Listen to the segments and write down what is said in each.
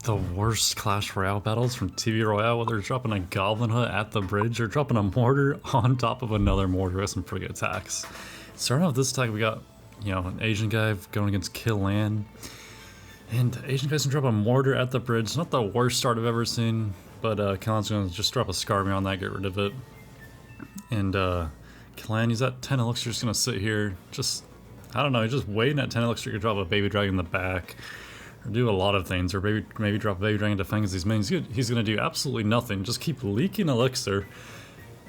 the worst Clash Royale battles from TV Royale, whether they're dropping a Goblin Hut at the bridge or dropping a Mortar on top of another Mortar with some pretty good attacks. Starting off this attack, we got, an Asian guy going against Killan. And Asian guy's gonna drop a Mortar at the bridge. Not the worst start I've ever seen, but Killan's gonna just drop a Scarmy on that, get rid of it. And Killan, he's at 10 elixir, just gonna sit here. I don't know, he's just waiting at 10 elixir to drop a Baby Dragon in the back. Or do a lot of things, or maybe drop a Baby Dragon to defend these mains. He's gonna do absolutely nothing, just keep leaking elixir.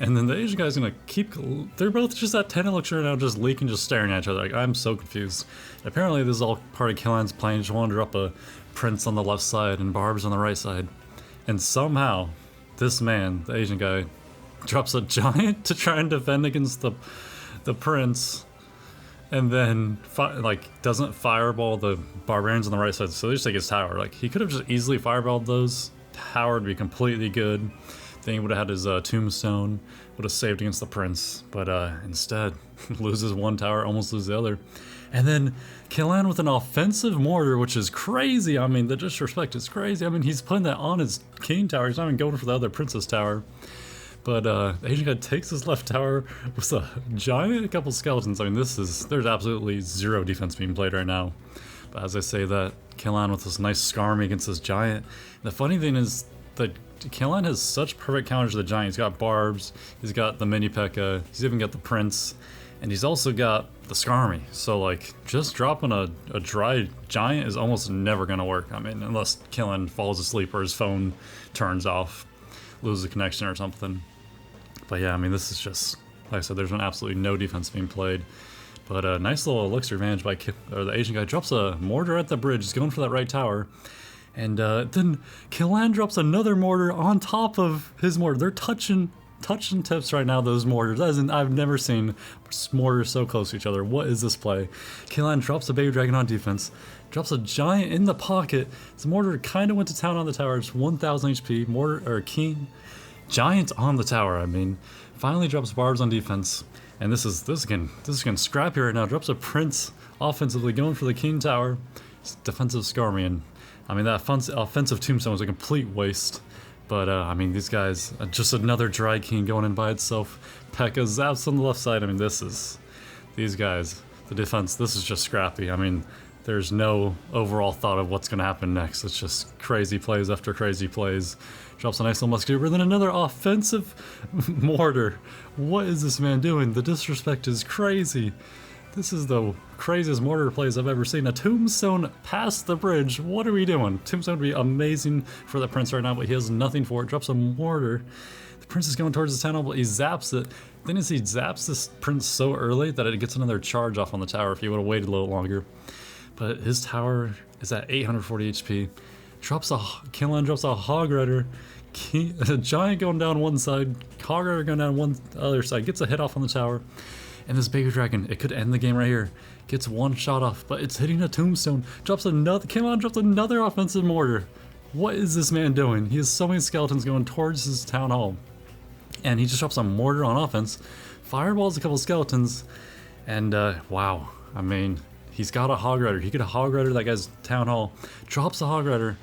And then the Asian guy's gonna they're both just at 10 elixir now, just leaking, just staring at each other. Like, I'm so confused. Apparently this is all part of Killan's plan. He just wanted to drop a Prince on the left side and Barbs on the right side. And somehow, this man, the Asian guy, drops a Giant to try and defend against the Prince. And then, doesn't fireball the Barbarians on the right side, so they just take his tower. Like, he could have just easily fireballed those. Tower would be completely good. Then he would have had his Tombstone, would have saved against the Prince. But instead, loses one tower, almost loses the other. And then Killan with an offensive Mortar, which is crazy. I mean, the disrespect is crazy. I mean, he's putting that on his King tower. He's not even going for the other Princess tower. But the Asian guy takes his left tower with a Giant, a couple skeletons. I mean, there's absolutely zero defense being played right now. But as I say that, Killan with this nice Scarmy against this Giant. The funny thing is that Killan has such perfect counters to the Giant. He's got Barbs, he's got the Mini P.E.K.K.A, he's even got the Prince, and he's also got the Scarmy. So, like, just dropping a dry Giant is almost never going to work. I mean, unless Killan falls asleep or his phone turns off, loses a connection or something. But yeah, I mean, this is just, like I said, there's absolutely no defense being played. But a nice little elixir advantage by the Asian guy. Drops a Mortar at the bridge, he's going for that right tower. And then Killan drops another Mortar on top of his Mortar. They're touching tips right now, those Mortars. I've never seen Mortars so close to each other. What is this play? Killan drops a Baby Dragon on defense, drops a Giant in the pocket. His Mortar kind of went to town on the tower. It's 1000 HP. Mortar, or King. Giant on the tower, I mean. Finally drops Barbs on defense. And this is getting scrappy right now. Drops a Prince offensively, going for the King tower. It's defensive Scarmy, and I mean, that offensive Tombstone was a complete waste. But, I mean, these guys, just another Dry King going in by itself. P.E.K.K.A zaps on the left side. I mean, these guys, the defense, this is just scrappy. I mean, there's no overall thought of what's going to happen next. It's just crazy plays after crazy plays. Drops a nice little Musketeer, then another offensive Mortar. What is this man doing? The disrespect is crazy. This is the craziest Mortar plays I've ever seen. A Tombstone past the bridge. What are we doing? Tombstone would be amazing for the Prince right now, but he has nothing for it. Drops a Mortar. The Prince is going towards his town hall, but he zaps it. Then as he zaps this Prince so early that it gets another charge off on the tower if he would have waited a little longer. But his tower is at 840 HP. Killan drops a Hog Rider. A Giant going down one side, Hog Rider going down one other side. Gets a hit off on the tower. And this Baby Dragon, it could end the game right here. Gets one shot off, but it's hitting a Tombstone. Killan drops another offensive Mortar. What is this man doing? He has so many skeletons going towards his town hall. And he just drops a Mortar on offense. Fireballs a couple skeletons. And wow, I mean, he's got a Hog Rider. He could Hog Rider that guy's town hall. Drops a Hog Rider,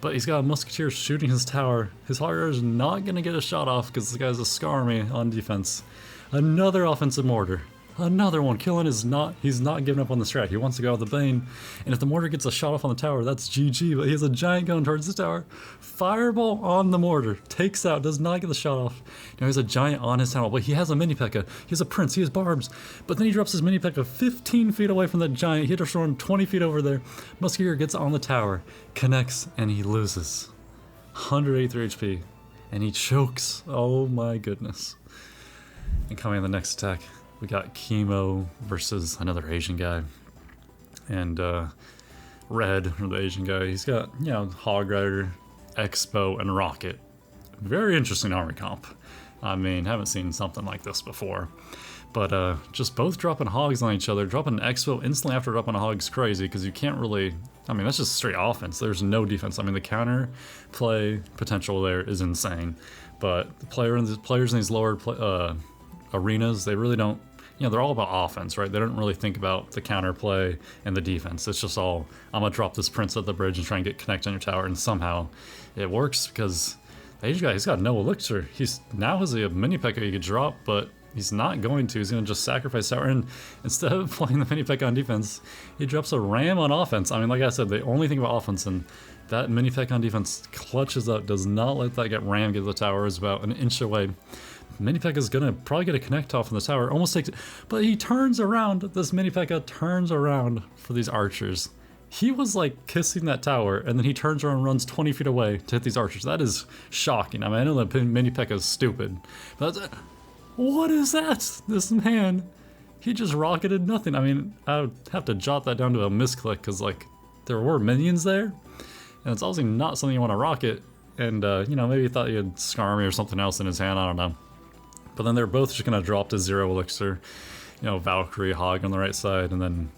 but he's got a Musketeer shooting his tower. His Hog Rider is not going to get a shot off because this guy's a Scarmy on defense. Another offensive Mortar. Another one. Killan he's not giving up on the strat. He wants to go out the Bane. And if the Mortar gets a shot off on the tower, that's GG. But he has a Giant going towards the tower. Fireball on the Mortar. Takes out, does not get the shot off. Now he has a Giant on his tower, but he has a Mini P.E.K.K.A. He has a Prince, he has Barbs. But then he drops his Mini P.E.K.K.A 15 feet away from that Giant. He just run 20 feet over there. Musketeer gets on the tower, connects, and he loses. 183 HP. And he chokes. Oh my goodness. And coming in the next attack, we got Chemo versus another Asian guy. And Red, or the Asian guy, he's got, Hog Rider, Expo, and Rocket. Very interesting army comp. I mean, haven't seen something like this before. But just both dropping Hogs on each other, dropping an Expo instantly after dropping a Hog's crazy, because you can't really, I mean, that's just straight offense. There's no defense. I mean, the counter play potential there is insane. But the players in these lower arenas, they really don't you know, they're all about offense, right? They don't really think about the counterplay and the defense. It's just all, I'm gonna drop this prince at the bridge and try and get connect on your tower, and somehow it works because the Asian guy, he's got no elixir. He's now has a mini P.E.K.K.A he could drop, but he's not going to. He's going to just sacrifice tower, and instead of playing the mini P.E.K.K.A on defense, he drops a ram on offense. I mean, like I said, they only think about offense, and that mini P.E.K.K.A on defense clutches up, does not let that get ram get to the tower, is about an inch away. Mini P.E.K.K.A is going to probably get a connect off in the tower, almost takes it, but he turns around. This mini P.E.K.K.A turns around for these archers. He was like kissing that tower, and then he turns around and runs 20 feet away to hit these archers. That is shocking. I mean, I know that mini P.E.K.K.A is stupid, but what is that? This man, he just rocketed nothing. I mean, I would have to jot that down to a misclick, because like there were minions there, and it's obviously not something you want to rocket. And you know, maybe he thought he had Skarmy or something else in his hand, I don't know. But then they're both just gonna drop to 0 elixir. You know, Valkyrie, Hog on the right side, and then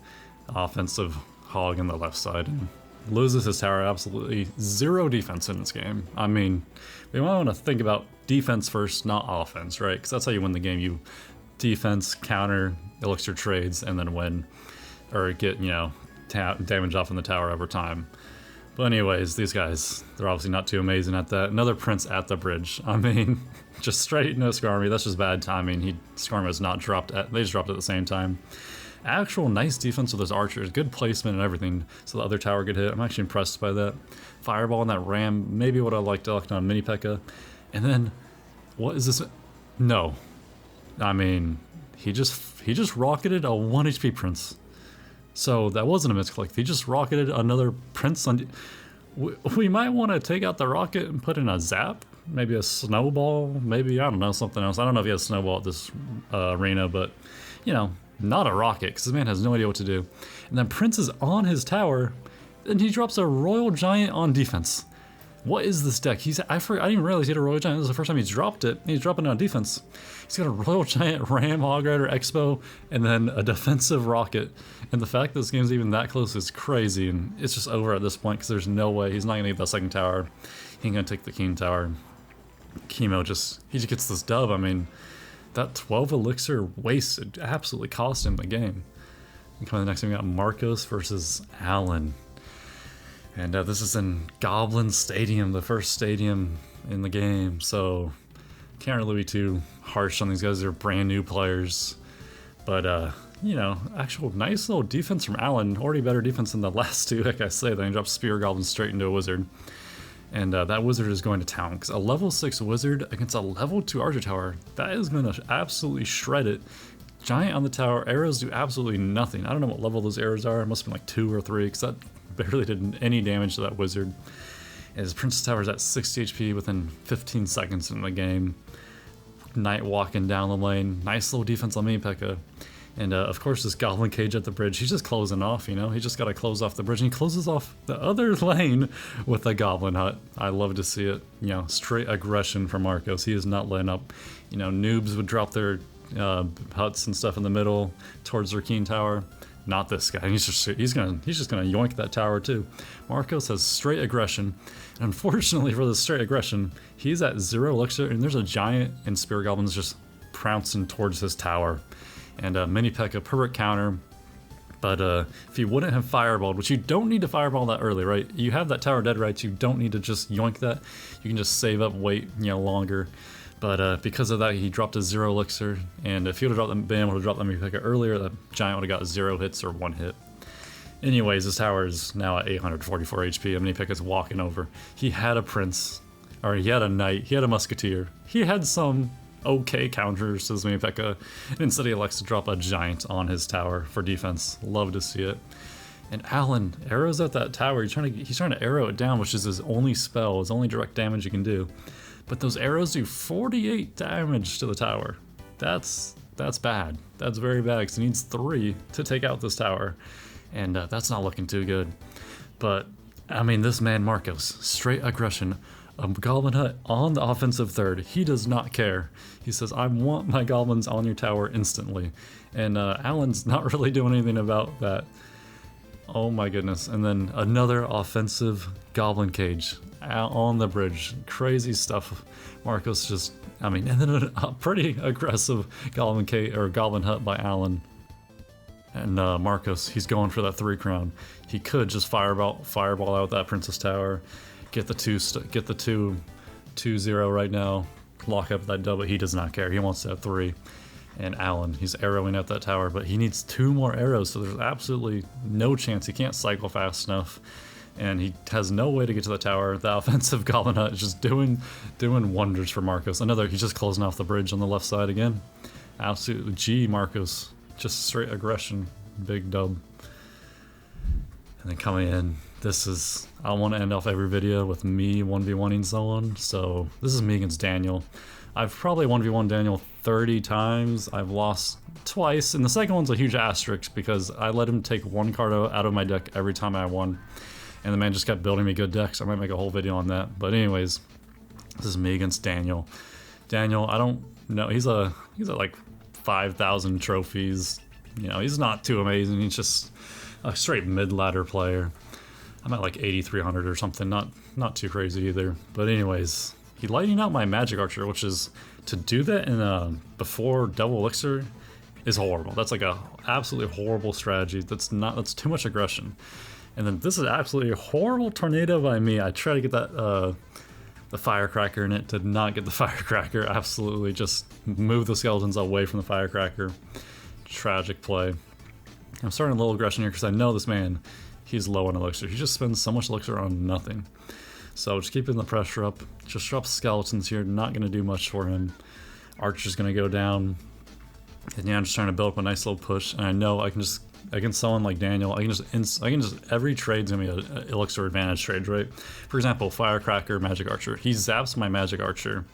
offensive Hog on the left side. And loses his tower. Absolutely 0 defense in this game. I mean, we might want to think about defense first, not offense, right? Because that's how you win the game. You defense, counter, elixir trades, and then win. Or get, you know, damage off in the tower over time. But anyways, these guys, they're obviously not too amazing at that. Another prince at the bridge. I mean, just straight no Skarmy. That's just bad timing. Skarmy was not dropped at, they just dropped at the same time. Actual nice defense with those archers, good placement and everything, so the other tower could hit. I'm actually impressed by that. Fireball on that ram, maybe what I like to elect on mini P.E.K.K.A. And then, what is this? No, I mean, he just rocketed a 1 HP prince. So that wasn't a misclick. He just rocketed another prince on. We might want to take out the rocket and put in a zap, maybe a snowball, maybe, I don't know, something else. I don't know if he has snowball at this arena, but you know, not a rocket, because this man has no idea what to do. And then Prince is on his tower, and he drops a Royal Giant on defense. What is this deck? I didn't even realize he had a Royal Giant. This is the first time he's dropped it. He's dropping it on defense. He's got a Royal Giant, Ram, Hog Rider, Expo, and then a defensive rocket. And the fact that this game's even that close is crazy, and it's just over at this point because there's no way. He's not going to get that second tower. He ain't going to take the King Tower. Chemo he just gets this dub. I mean, that 12 elixir wasted absolutely cost him the game. And coming the next thing, we got Marcos versus Allen. And this is in Goblin Stadium, the first stadium in the game, so can't really be too harsh on these guys. They're brand new players. But, you know, actual nice little defense from Allen. Already better defense than the last two, like I say. Then he drops Spear Goblin straight into a Wizard. And that Wizard is going to town, because a level 6 Wizard against a level 2 Archer Tower, that is going to absolutely shred it. Giant on the tower, arrows do absolutely nothing. I don't know what level those arrows are. It must have been like 2 or 3, because that barely did any damage to that Wizard. And his Princess Tower is at 60 HP within 15 seconds in the game. Knight walking down the lane. Nice little defense on mini P.E.K.K.A. And of course this Goblin Cage at the bridge, he's just closing off, you know? He just got to close off the bridge, and he closes off the other lane with a Goblin Hut. I love to see it. You know, straight aggression from Marcos. He is not letting up. You know, noobs would drop their huts and stuff in the middle towards their King Tower. Not this guy. He's just gonna yoink that tower too. Marcos has straight aggression, and unfortunately for this straight aggression, he's at 0 elixir, and there's a giant and Spirit Goblins just pouncing towards his tower. And mini P.E.K.K.A. perfect counter. But if you wouldn't have fireballed, which you don't need to fireball that early, right? You have that tower dead right, you don't need to just yoink that. You can just save up, wait, you know, longer. But because of that, he dropped a 0 elixir, and if he would have been able to drop that mini P.E.K.K.A. earlier, the giant would have got 0 hits or 1 hit. Anyways, his tower is now at 844 HP, and mini P.E.K.K.A.'s walking over. He had a prince, or he had a knight, he had a musketeer, he had some okay counters to his mini P.E.K.K.A. And instead he elects to drop a giant on his tower for defense. Love to see it. And Allen arrows at that tower. He's trying to arrow it down, which is his only spell, his only direct damage he can do. But those arrows do 48 damage to the tower. That's bad. That's very bad, because he needs 3 to take out this tower. And that's not looking too good. But, I mean, this man Marcos, straight aggression. A Goblin Hut on the offensive third. He does not care. He says, I want my goblins on your tower instantly. And Allen's not really doing anything about that. Oh my goodness. And then another offensive goblin cage out on the bridge. Crazy stuff. Marcos just, I mean, and then a pretty aggressive goblin cage or goblin hut by Alan. And Marcos, he's going for that 3 crown. He could just fireball out that princess tower, get the 2-0 right now, lock up that double. He does not care. He wants that 3. And Alan, he's arrowing at that tower, but he needs 2 more arrows, so there's absolutely no chance. He can't cycle fast enough, and he has no way to get to the tower. The offensive Goblin Hut is just doing wonders for Marcos. He's just closing off the bridge on the left side again. Absolutely, Marcos, just straight aggression, big dub. And then coming in, I want to end off every video with me 1v1ing someone, so this is me against Daniel. I've probably 1v1 Daniel 30 times. I've lost twice, and the second one's a huge asterisk because I let him take 1 card out of my deck every time I won, and the man just kept building me good decks. I might make a whole video on that, but anyways, this is me against Daniel. Daniel, I don't know, he's at like 5,000 trophies. You know, he's not too amazing. He's just a straight mid-ladder player. I'm at like 8,300 or something, not too crazy either. But anyways, he lightning out my magic archer, which is, to do that in before double elixir is horrible. That's like a absolutely horrible strategy. That's too much aggression. And then this is absolutely a horrible tornado by me. I tried to get that the firecracker in it, did not get the firecracker. Absolutely just move the skeletons away from the firecracker. Tragic play. I'm starting a little aggression here because I know this man, he's low on elixir. He just spends so much elixir on nothing. So just keeping the pressure up. Just drop skeletons here, not going to do much for him. Archer's going to go down. And yeah, I'm just trying to build up a nice little push. And I know I can just, against someone like Daniel, every trade's going to be an elixir advantage trade, right? For example, Firecracker, Magic Archer. He zaps my Magic Archer,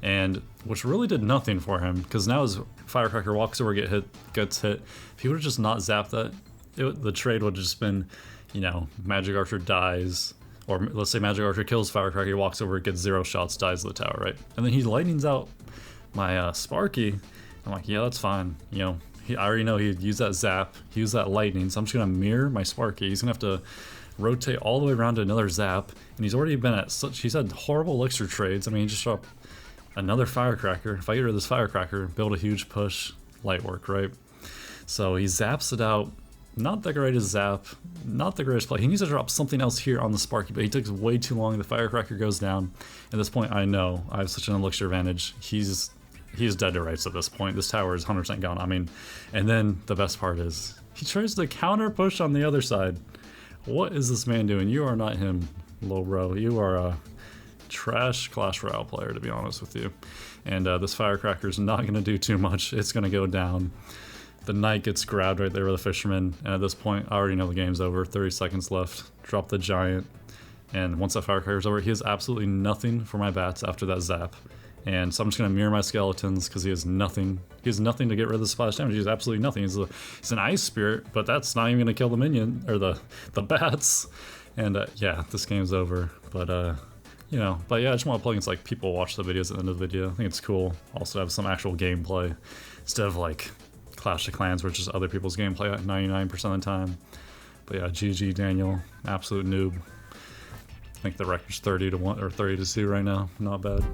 and which really did nothing for him, because now his Firecracker walks over, gets hit. If he would have just not zapped that, the trade would have just been, you know, Magic Archer dies, or let's say Magic Archer kills Firecracker, he walks over, gets 0 shots, dies to the tower, right? And then he lightnings out my Sparky. I'm like, yeah, that's fine. You know, I already know he'd use that zap, he used that lightning, so I'm just gonna mirror my Sparky. He's gonna have to rotate all the way around to another zap, and he's already been at he's had horrible elixir trades. I mean, he just dropped another Firecracker. If I get rid of this Firecracker, build a huge push, light work, right? So he zaps it out. Not the greatest zap, not the greatest play. He needs to drop something else here on the Sparky, but he takes way too long. The Firecracker goes down. At this point, I know I have such an elixir advantage. He's dead to rights at this point. This tower is 100% gone. I mean, and then the best part is he tries to counter push on the other side. What is this man doing? You are not him, low bro. You are a trash Clash Royale player, to be honest with you. And this Firecracker is not going to do too much. It's going to go down. The knight gets grabbed right there with the fisherman, and at this point, I already know the game's over. 30 seconds left. Drop the giant, and once that Firecracker's over, he has absolutely nothing for my bats after that zap. And so I'm just going to mirror my skeletons because he has nothing. He has nothing to get rid of the splash damage. He has absolutely nothing. He's an ice spirit, but that's not even going to kill the minion or the bats. And yeah, this game's over. But you know, but yeah, I just want to play against like people watch the videos at the end of the video. I think it's cool. Also to have some actual gameplay instead of like Clash of Clans, which is other people's gameplay at 99% of the time. But yeah, GG Daniel, absolute noob. I think the record's 30-1 or 30-2 right now. Not bad.